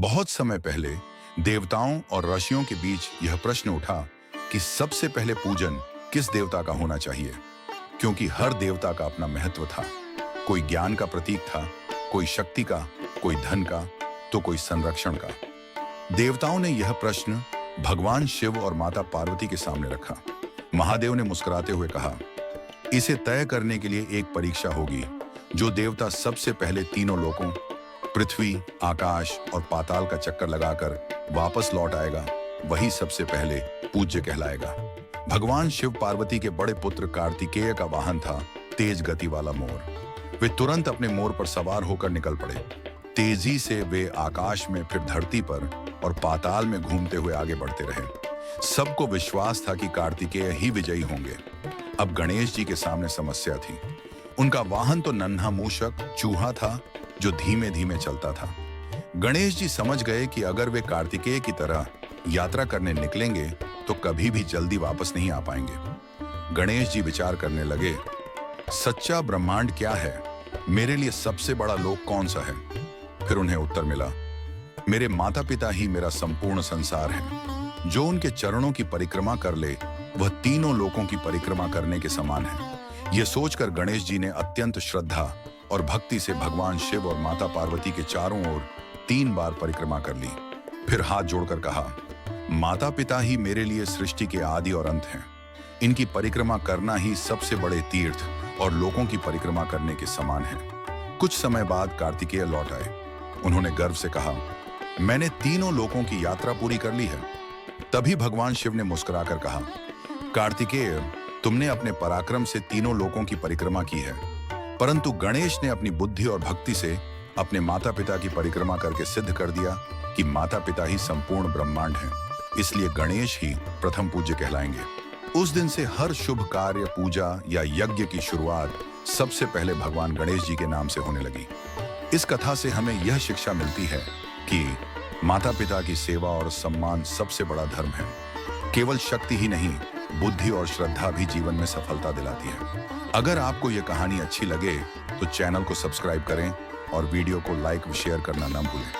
बहुत समय पहले देवताओं और ऋषियों के बीच यह प्रश्न उठा कि सबसे पहले पूजन किस देवता का होना चाहिए, क्योंकि हर देवता का अपना महत्व था। कोई ज्ञान का प्रतीक था, कोई शक्ति का, कोई धन का, तो कोई संरक्षण का। देवताओं ने यह प्रश्न भगवान शिव और माता पार्वती के सामने रखा। महादेव ने मुस्कुराते हुए कहा, इसे तय करने के लिए एक परीक्षा होगी। जो देवता सबसे पहले तीनों लोकों पृथ्वी, आकाश और पाताल का चक्कर लगाकर वापस लौट आएगा, वही सबसे पहले पूज्य कहलाएगा। भगवान शिव पार्वती के बड़े पुत्र कार्तिकेय का वाहन था तेज गति वाला मोर। वे तुरंत अपने मोर पर सवार होकर निकल पड़े। तेजी से वे आकाश में, फिर धरती पर और पाताल में घूमते हुए आगे बढ़ते रहे। सबको विश्वास था कि कार्तिकेय ही विजयी होंगे। अब गणेश जी के सामने समस्या थी। उनका वाहन तो नन्हा मूषक चूहा था जो धीमे धीमे चलता था। गणेश जी समझ गए कि अगर वे कार्तिकेय की तरह यात्रा करने निकलेंगे तो कभी भी जल्दी वापस नहीं आ पाएंगे। गणेश जी विचार करने लगे, सच्चा ब्रह्मांड क्या है? मेरे लिए सबसे बड़ा लोक कौन सा है? फिर उन्हें उत्तर मिला, मेरे माता पिता ही मेरा संपूर्ण संसार है। जो उनके चरणों की परिक्रमा कर ले वह तीनों लोकों की परिक्रमा करने के समान है। यह सोचकर गणेश जी ने अत्यंत श्रद्धा और भक्ति से भगवान शिव और माता पार्वती के चारों ओर 3 बार परिक्रमा कर ली। फिर हाथ जोड़कर कहा, माता पिता ही मेरे लिए सृष्टि के आदि और अंत हैं। इनकी परिक्रमा करना ही सबसे बड़े तीर्थ और लोकों की परिक्रमा करने के समान है। कुछ समय बाद कार्तिकेय लौट आए। उन्होंने गर्व से कहा, मैंने तीनों लोकों की यात्रा पूरी कर ली है। तभी भगवान शिव ने मुस्कुराकर कहा, कार्तिकेय, तुमने अपने पराक्रम से तीनों लोकों की परिक्रमा की है, परंतु गणेश ने अपनी बुद्धि और भक्ति से अपने माता पिता की परिक्रमा करके सिद्ध कर दिया कि माता पिता ही संपूर्ण ब्रह्मांड हैं। इसलिए गणेश ही प्रथम पूज्य कहलाएंगे। उस दिन से हर शुभ कार्य, पूजा या यज्ञ की शुरुआत सबसे पहले भगवान गणेश जी के नाम से होने लगी। इस कथा से हमें यह शिक्षा मिलती है कि माता पिता की सेवा और सम्मान सबसे बड़ा धर्म है। केवल शक्ति ही नहीं, बुद्धि और श्रद्धा भी जीवन में सफलता दिलाती है। अगर आपको यह कहानी अच्छी लगे तो चैनल को सब्सक्राइब करें और वीडियो को लाइक व शेयर करना न भूलें।